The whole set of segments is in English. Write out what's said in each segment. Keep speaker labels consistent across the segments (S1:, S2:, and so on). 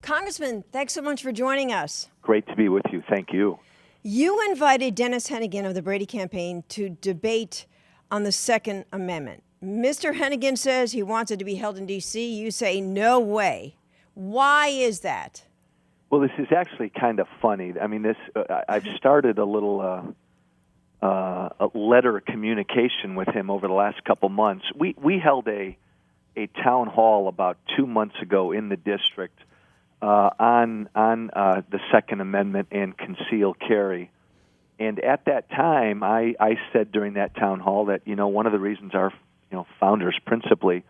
S1: Congressman, thanks so much for joining us.
S2: Great to be with you. Thank you.
S1: You invited Dennis Hennigan of the Brady campaign to debate on the Second Amendment. Mr. Hennigan says he wants it to be held in D.C. You say no way. Why is that?
S2: Well, this is actually kind of funny. I mean, I've started a little a letter communication with him over the last couple months. We held a town hall about 2 months ago in the district on the Second Amendment and concealed carry. And at that time, I said during that town hall that, one of the reasons our founders principally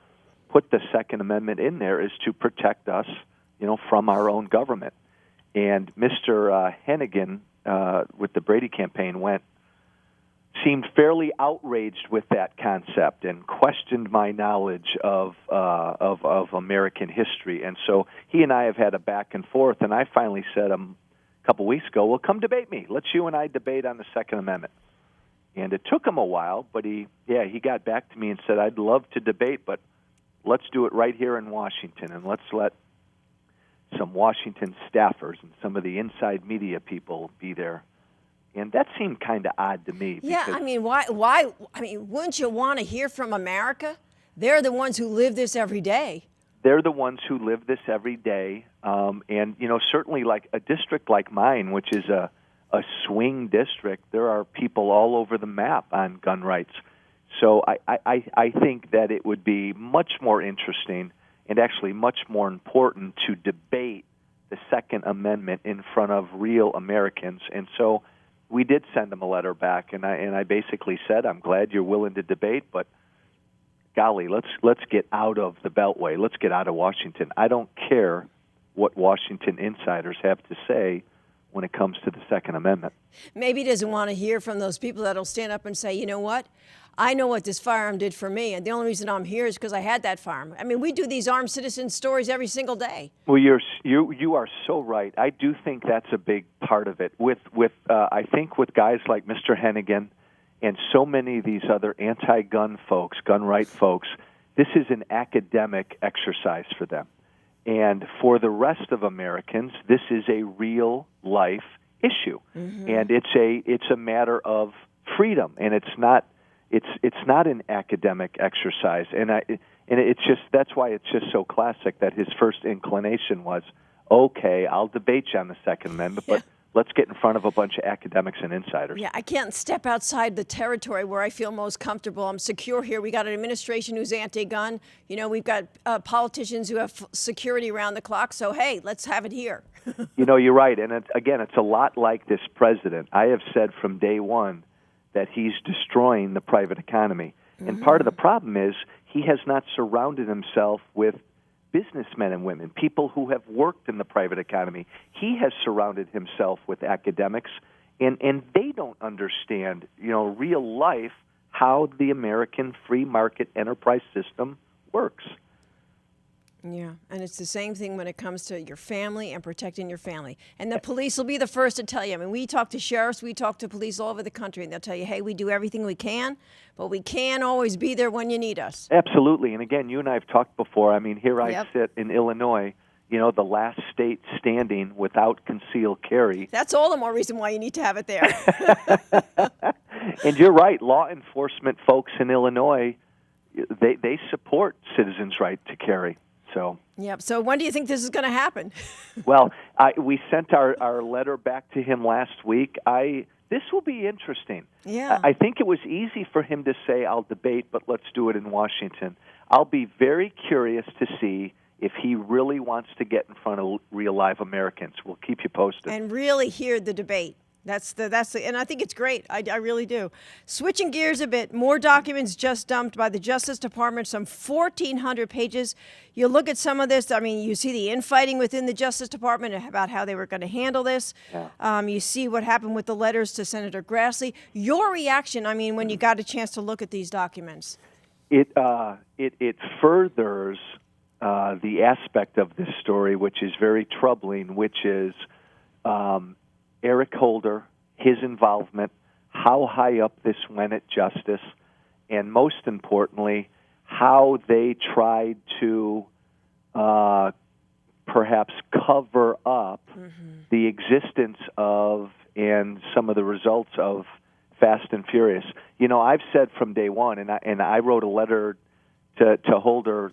S2: put the Second Amendment in there is to protect us, from our own government. And Mr. Hennigan, with the Brady campaign, seemed fairly outraged with that concept and questioned my knowledge of American history. And so he and I have had a back and forth, and I finally said a couple weeks ago, well, come debate me. Let's you and I debate on the Second Amendment. And it took him a while, but he got back to me and said, I'd love to debate, but let's do it right here in Washington, and let's let some Washington staffers and some of the inside media people be there. And that seemed kind of odd to me.
S1: Yeah, I mean, why? I mean, wouldn't you want to hear from America? They're the ones who live this every day.
S2: They're the ones who live this every day. And, certainly like a district like mine, which is a swing district, there are people all over the map on gun rights. So I think that it would be much more interesting and actually much more important to debate the Second Amendment in front of real Americans. And so we did send them a letter back, and I basically said, I'm glad you're willing to debate, but golly, let's get out of the Beltway. Let's get out of Washington. I don't care what Washington insiders have to say when it comes to the Second Amendment.
S1: Maybe he doesn't want to hear from those people that'll stand up and say, you know what? I know what this firearm did for me, and the only reason I'm here is because I had that firearm. I mean, we do these armed citizen stories every single day.
S2: Well, you are so right. I do think that's a big part of it. I think with guys like Mr. Hennigan and so many of these other anti-gun folks, gun right folks, this is an academic exercise for them. And for the rest of Americans, this is a real life issue, and it's a matter of freedom, and it's not an academic exercise, and it's just that's why it's just so classic that his first inclination was, okay, I'll debate you on the Second Amendment, but let's get in front of a bunch of academics and insiders.
S1: Yeah, I can't step outside the territory where I feel most comfortable. I'm secure here. We got an administration who's anti-gun. We've got politicians who have security around the clock. So, hey, let's have it here.
S2: You're right. And it's a lot like this president. I have said from day one that he's destroying the private economy. And part of the problem is he has not surrounded himself with businessmen and women, people who have worked in the private economy. He has surrounded himself with academics, and they don't understand, real life, how the American free market enterprise system works.
S1: Yeah, and it's the same thing when it comes to your family and protecting your family. And the police will be the first to tell you. I mean, we talk to sheriffs, we talk to police all over the country, and they'll tell you, hey, we do everything we can, but we can't always be there when you need us.
S2: Absolutely. And again, you and I have talked before. I mean, here I sit in Illinois, the last state standing without concealed carry.
S1: That's all the more reason why you need to have it there.
S2: And you're right. Law enforcement folks in Illinois, they support citizens' right to carry.
S1: So when do you think this is going to happen?
S2: Well, we sent our letter back to him last week. This will be interesting.
S1: Yeah.
S2: I think it was easy for him to say, I'll debate, but let's do it in Washington. I'll be very curious to see if he really wants to get in front of real live Americans. We'll keep you posted.
S1: And really hear the debate. And I think it's great. I really do. Switching gears a bit, more documents just dumped by the Justice Department, some 1,400 pages. You look at some of this, I mean, you see the infighting within the Justice Department about how they were going to handle this. Yeah. You see what happened with the letters to Senator Grassley. Your reaction, I mean, when you got a chance to look at these documents?
S2: It furthers the aspect of this story, which is very troubling, which is Eric Holder, his involvement, how high up this went at Justice, and most importantly, how they tried to perhaps cover up the existence of and some of the results of Fast and Furious. You know, I've said from day one, and I wrote a letter to Holder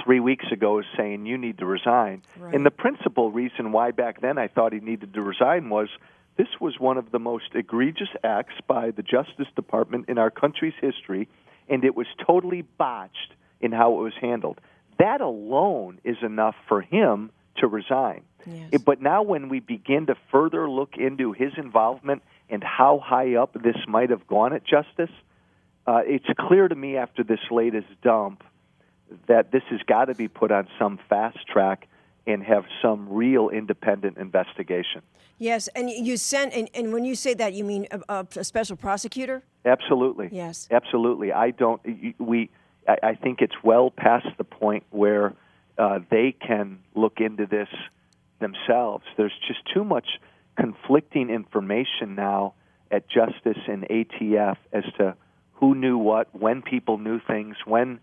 S2: 3 weeks ago saying you need to resign.
S1: Right.
S2: And the principal reason why back then I thought he needed to resign was this was one of the most egregious acts by the Justice Department in our country's history, and it was totally botched in how it was handled. That alone is enough for him to resign.
S1: Yes.
S2: But now when we begin to further look into his involvement and how high up this might have gone at Justice, it's clear to me after this latest dump that this has got to be put on some fast track and have some real independent investigation.
S1: Yes, and you sent, and when you say that, you mean a special prosecutor?
S2: Absolutely.
S1: Yes.
S2: Absolutely. I think it's well past the point where they can look into this themselves. There's just too much conflicting information now at Justice and ATF as to who knew what, when people knew things, when.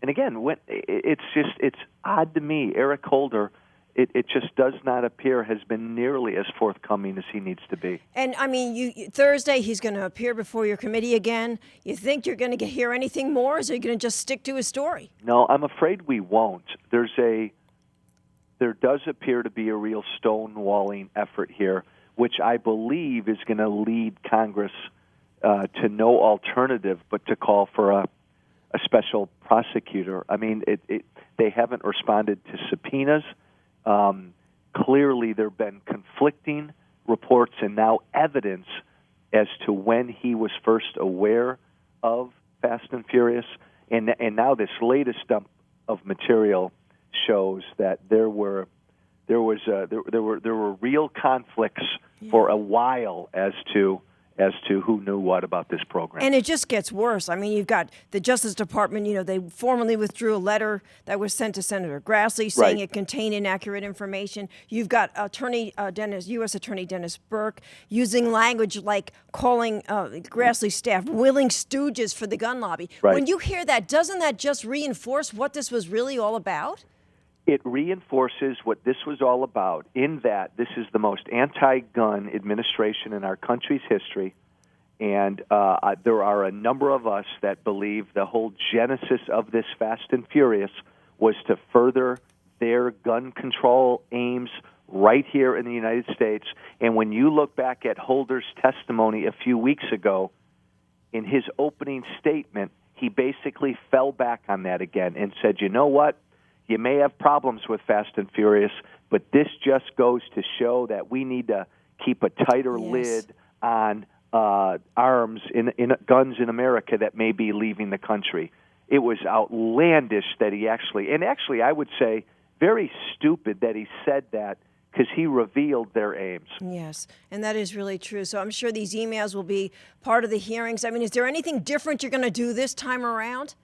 S2: And again, it's odd to me. Eric Holder, it just does not appear has been nearly as forthcoming as he needs to be.
S1: And I mean, Thursday he's going to appear before your committee again. You think you're going to hear anything more, or is he going to just stick to his story?
S2: No, I'm afraid we won't. There does appear to be a real stonewalling effort here, which I believe is going to lead Congress to no alternative but to call for a special prosecutor. I mean, they haven't responded to subpoenas. Clearly, there have been conflicting reports and now evidence as to when he was first aware of Fast and Furious, and now this latest dump of material shows that there were real conflicts for a while as to who knew what about this program.
S1: And it just gets worse. I mean, you've got the Justice Department, they formally withdrew a letter that was sent to Senator Grassley saying
S2: Right.
S1: it contained inaccurate information. You've got U.S. Attorney Dennis Burke using language like calling Grassley's staff willing stooges for the gun lobby.
S2: Right.
S1: When you hear that, doesn't that just reinforce what this was really all about?
S2: It reinforces what this was all about, in that this is the most anti-gun administration in our country's history, and there are a number of us that believe the whole genesis of this Fast and Furious was to further their gun control aims right here in the United States. And when you look back at Holder's testimony a few weeks ago, in his opening statement, he basically fell back on that again and said, you know what? You may have problems with Fast and Furious, but this just goes to show that we need to keep a tighter lid on arms, in guns in America that may be leaving the country. It was outlandish that he actually I would say very stupid that he said that, because he revealed their aims.
S1: Yes, and that is really true. So I'm sure these emails will be part of the hearings. I mean, is there anything different you're going to do this time around?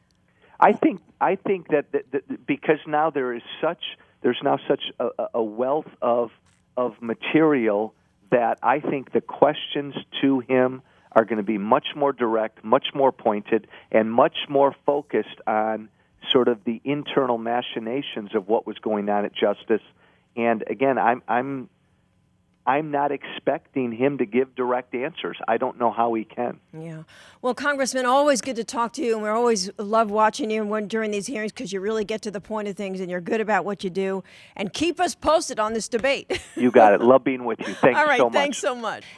S2: I think that because now there's now such a wealth of material that I think the questions to him are going to be much more direct, much more pointed, and much more focused on sort of the internal machinations of what was going on at Justice. And again, I'm not expecting him to give direct answers. I don't know how he can.
S1: Yeah. Well, Congressman, always good to talk to you, and we always love watching you during these hearings because you really get to the point of things and you're good about what you do. And keep us posted on this debate.
S2: You got it. Love being with you. Thanks
S1: All right,
S2: so much.
S1: thanks so much.